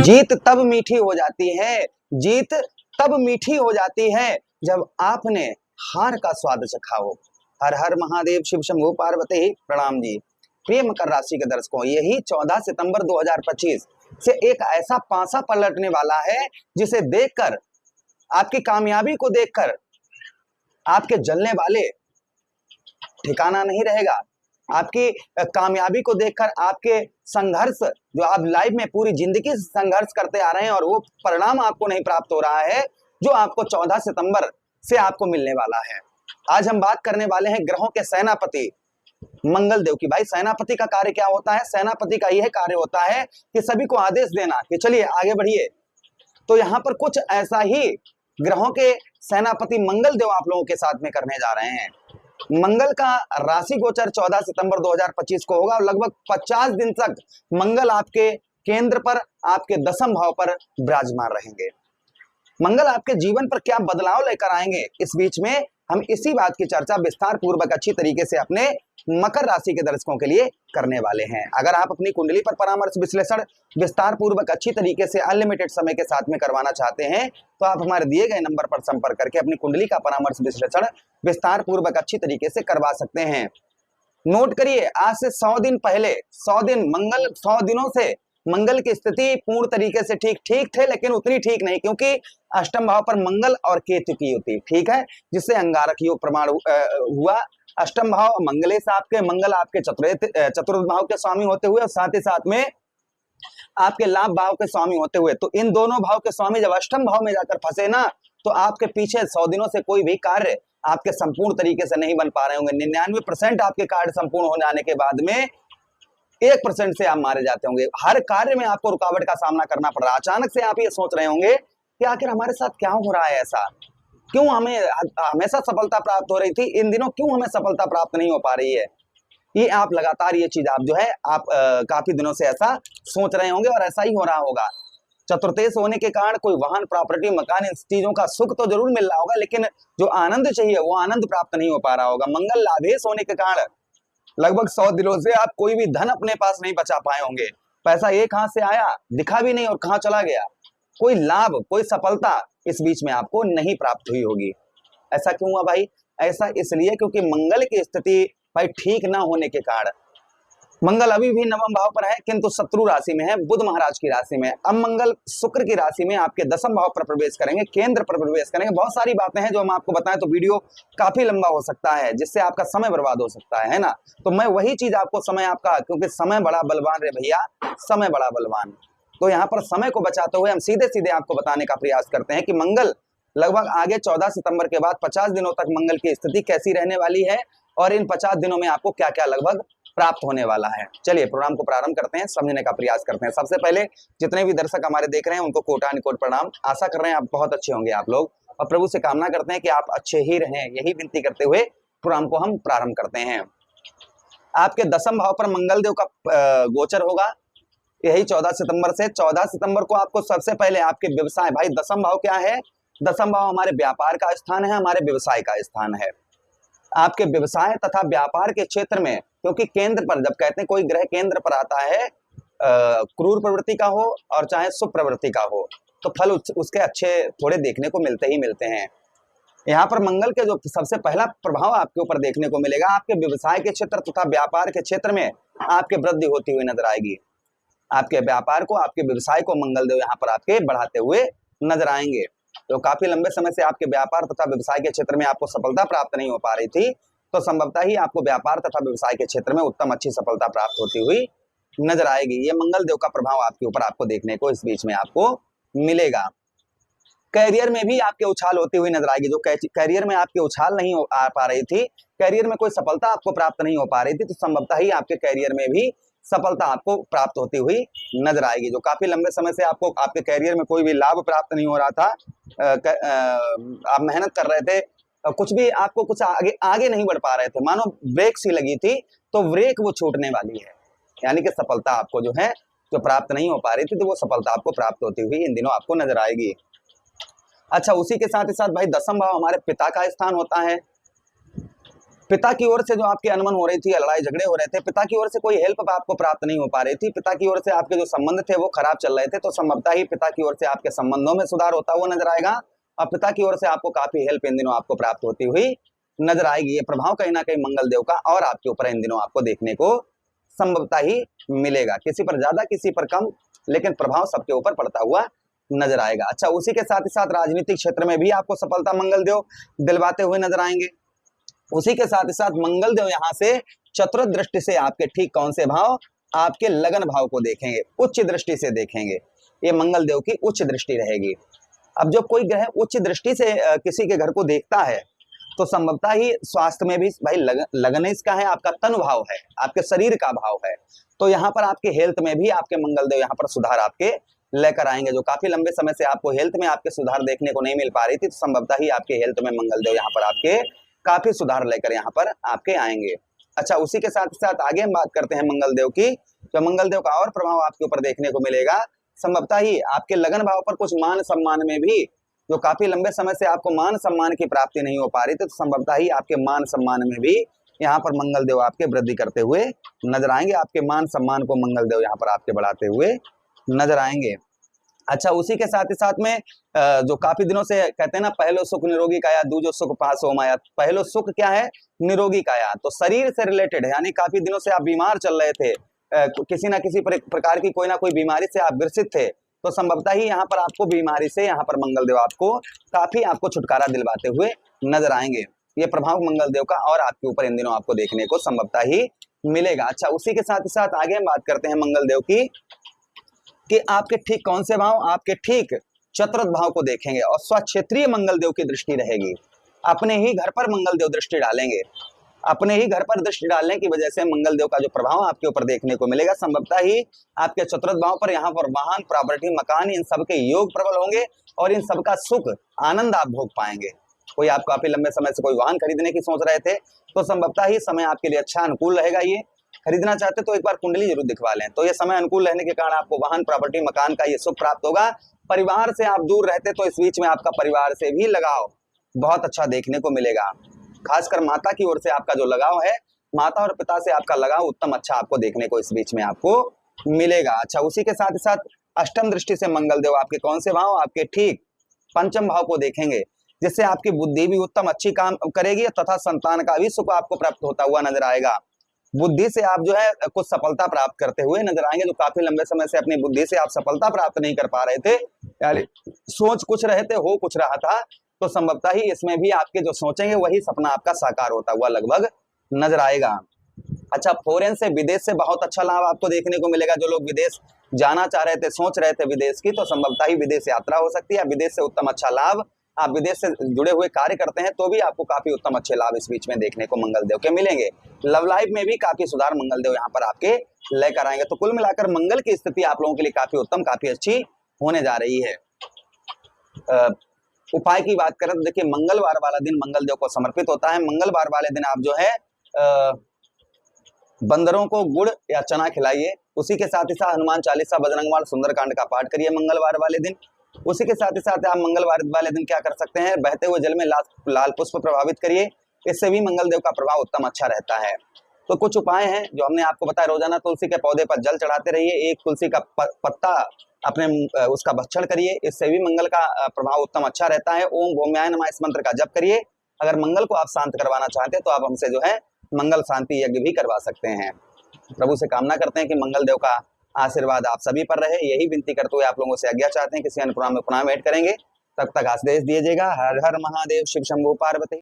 जीत तब मीठी हो जाती है, जीत तब मीठी हो जाती है जब आपने हार का स्वाद चखा हो। हर हर महादेव, शिव शंभू पार्वती, प्रणाम जी। प्रिय मकर राशि के दर्शकों, यही 14 सितंबर 2025 से एक ऐसा पासा पलटने वाला है जिसे देखकर, आपकी कामयाबी को देखकर आपके जलने वाले ठिकाना नहीं रहेगा। आपकी कामयाबी को देखकर आपके संघर्ष, जो आप लाइफ में पूरी जिंदगी संघर्ष करते आ रहे हैं और वो परिणाम आपको नहीं प्राप्त हो रहा है, जो आपको 14 सितंबर से आपको मिलने वाला है। आज हम बात करने वाले हैं ग्रहों के सेनापति मंगल देव की। भाई, सेनापति का कार्य क्या होता है? सेनापति का यह कार्य होता है कि सभी को आदेश देना कि चलिए आगे बढ़िए। तो यहाँ पर कुछ ऐसा ही ग्रहों के सेनापति मंगल देव आप लोगों के साथ में करने जा रहे हैं। मंगल का राशि गोचर 14 सितंबर 2025 को होगा और लगभग 50 दिन तक मंगल आपके केंद्र पर, आपके दशम भाव पर विराजमान रहेंगे। मंगल आपके जीवन पर क्या बदलाव लेकर आएंगे, इस बीच में हम इसी बात की चर्चा विस्तार पूर्वक अच्छी तरीके से अपने मकर राशि के दर्शकों के लिए करने वाले हैं। अगर आप अपनी कुंडली पर परामर्श विश्लेषण विस्तार पूर्वक अच्छी तरीके से अनलिमिटेड समय के साथ में करवाना चाहते हैं तो आप हमारे दिए गए नंबर पर संपर्क करके अपनी कुंडली का परामर्श विश्लेषण विस्तार पूर्वक अच्छी तरीके से करवा सकते हैं। नोट करिए, आज से 100 दिन पहले, 100 दिन मंगल, 100 दिनों से मंगल की स्थिति पूर्ण तरीके से ठीक थे, लेकिन उतनी ठीक नहीं, क्योंकि अष्टम भाव पर मंगल और केतु की युति, ठीक है, जिससे अंगारक योग प्रमाण हुआ। अष्टम भाव मंगलेश आपके, मंगल आपके चतुर्थ भाव के स्वामी होते हुए और साथ ही साथ में आपके लाभ भाव के स्वामी होते हुए, तो इन दोनों भाव के स्वामी जब अष्टम भाव में जाकर फंसे ना, तो आपके पीछे 100 दिनों से कोई भी कार्य आपके संपूर्ण तरीके से नहीं बन पा रहे होंगे। 99% आपके कार्य संपूर्ण हो जाने के बाद में 1% से आप मारे जाते होंगे। हर कार्य में आपको रुकावट का सामना करना पड़ रहा है। अचानक से आप ये सोच रहे होंगे कि आखिर हमारे साथ क्या हो रहा है, ऐसा क्यों हमें हमेशा सफलता प्राप्त हो रही थी, इन दिनों क्यों हमें सफलता प्राप्त नहीं हो पा रही है। ये आप लगातार ये चीज आप जो है आप काफी दिनों से ऐसा सोच रहे होंगे और ऐसा ही हो रहा होगा। चतुर्थेश होने के कारण कोई वाहन, प्रॉपर्टी, मकान, इन चीजों का सुख तो जरूर मिल रहा होगा, लेकिन जो आनंद चाहिए वो आनंद प्राप्त नहीं हो पा रहा होगा। मंगल लाभेश होने के कारण लगभग 100 दिनों से आप कोई भी धन अपने पास नहीं बचा पाए होंगे। पैसा एक हाथ से आया, दिखा भी नहीं और कहाँ चला गया। कोई लाभ, कोई सफलता इस बीच में आपको नहीं प्राप्त हुई होगी। ऐसा क्यों हुआ भाई? ऐसा इसलिए क्योंकि मंगल की स्थिति भाई ठीक ना होने के कारण, मंगल अभी भी नवम भाव पर है किंतु शत्रु राशि में है, बुध महाराज की राशि में। अब मंगल शुक्र की राशि में आपके दशम भाव पर प्रवेश करेंगे, केंद्र पर प्रवेश करेंगे। बहुत सारी बातें हैं जो हम आपको बताएं तो वीडियो काफी लंबा हो सकता है, जिससे आपका समय बर्बाद हो सकता है ना। तो मैं वही चीज आपको समय आपका, क्योंकि समय बड़ा बलवान रे भैया, समय बड़ा बलवान। तो यहाँ पर समय को बचाते हुए हम सीधे सीधे आपको बताने का प्रयास करते हैं कि मंगल लगभग आगे 14 सितंबर के बाद 50 दिनों तक मंगल की स्थिति कैसी रहने वाली है और इन 50 दिनों में आपको क्या क्या लगभग प्राप्त होने वाला है। चलिए प्रोग्राम को प्रारंभ करते हैं, समझने का प्रयास करते हैं। सबसे पहले जितने भी दर्शक हमारे देख रहे हैं उनको कोटानुकोट प्रणाम। आशा कर रहे हैं आप बहुत अच्छे होंगे आप लोग, और प्रभु से कामना करते हैं कि आप अच्छे ही रहें, यही विनती करते हुए प्रोग्राम को हम प्रारंभ करते हैं। आपके दशम भाव पर मंगल देव का गोचर होगा यही 14 सितंबर से। 14 सितंबर को आपको सबसे पहले आपके व्यवसाय, भाई दशम भाव क्या है? दशम भाव हमारे व्यापार का स्थान है, हमारे व्यवसाय का स्थान है। आपके व्यवसाय तथा व्यापार के क्षेत्र में, क्योंकि केंद्र पर जब कहते हैं कोई ग्रह केंद्र पर आता है, क्रूर प्रवृत्ति का हो और चाहे शुभ प्रवृत्ति का हो, तो फल उसके अच्छे थोड़े देखने को मिलते ही मिलते हैं। यहाँ पर मंगल के जो सबसे पहला प्रभाव आपके ऊपर देखने को मिलेगा, आपके व्यवसाय के क्षेत्र तथा व्यापार के क्षेत्र में आपके वृद्धि होती हुई नजर आएगी। आपके व्यापार को, आपके व्यवसाय को मंगल देव यहाँ पर आपके बढ़ाते हुए नजर आएंगे। तो काफी लंबे समय से आपके व्यापार तथा व्यवसाय के क्षेत्र में आपको सफलता प्राप्त नहीं हो पा रही थी, तो संभवतः ही आपको व्यापार तथा व्यवसाय के क्षेत्र में उत्तम अच्छी सफलता प्राप्त होती हुई नजर आएगी। ये मंगल देव का प्रभाव आपके ऊपर आपको देखने को इस बीच में आपको मिलेगा। कैरियर में भी आपके उछाल होती हुई नजर आएगी। जो कैरियर में आपके उछाल नहीं आ पा रही थी, कैरियर में कोई सफलता आपको प्राप्त नहीं हो पा रही थी, तो संभवतः ही आपके कैरियर में भी सफलता आपको प्राप्त होती हुई नजर आएगी। जो काफी लंबे समय से आपको आपके कैरियर में कोई भी लाभ प्राप्त नहीं हो रहा था, आप मेहनत कर रहे थे, कुछ भी आपको कुछ आगे नहीं बढ़ पा रहे थे, मानो ब्रेक सी लगी थी, तो ब्रेक वो छूटने वाली है। यानी कि सफलता आपको जो है जो प्राप्त नहीं हो पा रही थी, तो वो सफलता आपको प्राप्त होती हुई इन दिनों आपको नजर आएगी। अच्छा, उसी के साथ ही साथ भाई दशम भाव हमारे पिता का स्थान होता है। पिता की ओर से जो आपकी अनबन हो रही थी, लड़ाई झगड़े हो रहे थे, पिता की ओर से कोई हेल्प आपको प्राप्त नहीं हो पा रही थी, पिता की ओर से आपके जो संबंध थे वो खराब चल रहे थे, तो संभवतः ही पिता की ओर से आपके संबंधों में सुधार होता हुआ नजर आएगा और पिता की ओर से आपको काफी हेल्प इन दिनों आपको प्राप्त होती हुई नजर आएगी। ये प्रभाव कहीं ना कहीं मंगल देव का और आपके ऊपर इन दिनों आपको देखने को संभवतः ही मिलेगा, किसी पर ज्यादा किसी पर कम, लेकिन प्रभाव सबके ऊपर पड़ता हुआ नजर आएगा। अच्छा, उसी के साथ ही साथ राजनीतिक क्षेत्र में भी आपको सफलता मंगल देव दिलवाते हुए नजर आएंगे। उसी के साथ ही साथ मंगल देव यहाँ से चतुर्थ दृष्टि से आपके ठीक कौन से भाव, आपके लगन भाव को देखेंगे, उच्च दृष्टि से देखेंगे। ये मंगल देव की उच्च दृष्टि रहेगी। अब जब कोई ग्रह उच्च दृष्टि से किसी के घर को देखता है तो संभवतः ही स्वास्थ्य में भी भाई लगन इसका है, आपका तन भाव है, आपके शरीर का भाव है, तो यहाँ पर आपके हेल्थ में भी आपके मंगल देव यहाँ पर सुधार आपके लेकर आएंगे। जो काफी लंबे समय से आपको हेल्थ में आपके सुधार देखने को नहीं मिल पा रही थी, तो संभवतः ही आपके हेल्थ में मंगल देव यहाँ पर आपके काफी सुधार लेकर यहाँ पर आपके आएंगे। अच्छा, उसी के साथ साथ आगे हम बात करते हैं मंगल देव की। तो मंगल देव का और प्रभाव आपके ऊपर देखने को मिलेगा, संभवतः ही आपके लगन भाव पर कुछ मान सम्मान में भी, जो काफी लंबे समय से आपको मान सम्मान की प्राप्ति नहीं हो पा रही थी, तो संभवतः ही आपके मान सम्मान में भी यहाँ पर मंगल देव आपके वृद्धि करते हुए नजर आएंगे। आपके मान सम्मान को मंगल देव यहाँ पर आपके बढ़ाते हुए नजर आएंगे। अच्छा, उसी के साथ ही साथ में जो काफी दिनों से कहते हैं ना, पहलो सुख निरोगी काया, दूजो सुख पास हो माया। पहलो सुख क्या है? निरोगी काया, तो शरीर से रिलेटेड है, यानी काफी दिनों से आप बीमार चल रहे थे, किसी ना किसी प्रकार की कोई ना कोई बीमारी से आप ग्रसित थे, तो संभवतः ही यहाँ पर आपको बीमारी से यहाँ पर मंगल देव आपको काफी आपको छुटकारा दिलवाते हुए नजर आएंगे। ये प्रभाव मंगल देव का और आपके ऊपर इन दिनों आपको देखने को संभवतः ही मिलेगा। अच्छा, उसी के साथ ही साथ आगे हम बात करते हैं मंगल देव की कि आपके ठीक कौन से भाव, आपके ठीक चतुर्थ भाव को देखेंगे और स्वक्षेत्रीय मंगल देव की दृष्टि रहेगी। अपने ही घर पर मंगल देव दृष्टि डालेंगे, अपने ही घर पर दृष्टि डालने की वजह से मंगल देव का जो प्रभाव आपके ऊपर देखने को मिलेगा, संभवतः ही आपके चतुर्थ भाव पर यहाँ पर वाहन, प्रॉपर्टी, मकान, इन सब के योग प्रबल होंगे और इन सबका सुख आनंद आप भोग पाएंगे। कोई आप काफी लंबे समय से कोई वाहन खरीदने की सोच रहे थे, तो संभवतः ही समय आपके लिए अच्छा अनुकूल रहेगा। ये खरीदना चाहते तो एक बार कुंडली जरूर दिखवा लें, तो ये समय अनुकूल रहने के कारण आपको वाहन, प्रॉपर्टी, मकान का ये सुख प्राप्त होगा। परिवार से आप दूर रहते तो इस बीच में आपका परिवार से भी लगाव बहुत अच्छा देखने को मिलेगा। खासकर माता की ओर से आपका जो लगाव है, माता और पिता से आपका लगाव उत्तम अच्छा आपको देखने को इस बीच में आपको मिलेगा। अच्छा, उसी के साथ ही साथ अष्टम दृष्टि से मंगल देव आपके कौन से भाव, आपके ठीक पंचम भाव को देखेंगे, जिससे आपकी बुद्धि भी उत्तम अच्छी काम करेगी तथा संतान का भी सुख आपको प्राप्त होता हुआ नजर आएगा। बुद्धि से आप जो है कुछ सफलता प्राप्त करते हुए नजर आएंगे। जो काफी लंबे समय से अपनी बुद्धि से आप सफलता प्राप्त नहीं कर पा रहे थे, यानी सोच कुछ रहे थे, हो कुछ रहा था, तो संभवतः ही इसमें भी आपके जो सोचेंगे वही सपना आपका साकार होता हुआ लगभग नजर आएगा। अच्छा, फॉरेन से, विदेश से बहुत अच्छा लाभ आपको देखने को मिलेगा। जो लोग विदेश जाना चाह रहे थे, सोच रहे थे विदेश की, तो संभवतः ही विदेश यात्रा हो सकती है। विदेश से उत्तम अच्छा लाभ, आप विदेश से जुड़े हुए कार्य करते हैं तो भी आपको काफी उत्तम अच्छे लाभ इस बीच में देखने को मंगल देव के मिलेंगे। लव लाइफ में भी काफी सुधार मंगल देव यहाँ पर आपके लेकर आएंगे। तो कुल मिलाकर मंगल की स्थिति आप लोगों के लिए काफी उत्तम, काफी अच्छी होने जा रही है। उपाय की बात करें तो देखिए, मंगलवार वाला दिन मंगल देव को समर्पित होता है। मंगलवार वाले दिन आप जो है बंदरों को गुड़ या चना खिलाइए। उसी के साथ ही साथ हनुमान चालीसा, बजरंगबाण, सुंदरकांड का पाठ करिए मंगलवार वाले दिन। उसी के साथ ही साथ आप मंगलवार वाले दिन क्या कर सकते हैं, बहते हुए जल में लाल पुष्प प्रभावित करिए, इससे भी मंगल देव का प्रभाव उत्तम अच्छा रहता है। तो कुछ उपाय हैं जो हमने आपको बताया। रोजाना तुलसी के पौधे पर जल चढ़ाते रहिए, एक तुलसी का पत्ता अपने उसका भक्षण करिए, इससे भी मंगल का प्रभाव उत्तम अच्छा रहता है। ओम भौम्याय नमः इस मंत्र का जप करिए। अगर मंगल को आप शांत करवाना चाहते हैं तो आप हमसे जो है मंगल शांति यज्ञ भी करवा सकते हैं। प्रभु से कामना करते हैं कि मंगल देव का आशीर्वाद आप सभी पर रहे। यही विनती करते हुए आप लोगों से आज्ञा चाहते हैं, किसी अन्य प्रोग्राम में पुनः भेंट करेंगे, तब तक आशीष दीजिएगा। हर हर महादेव, शिव शंभु पार्वती।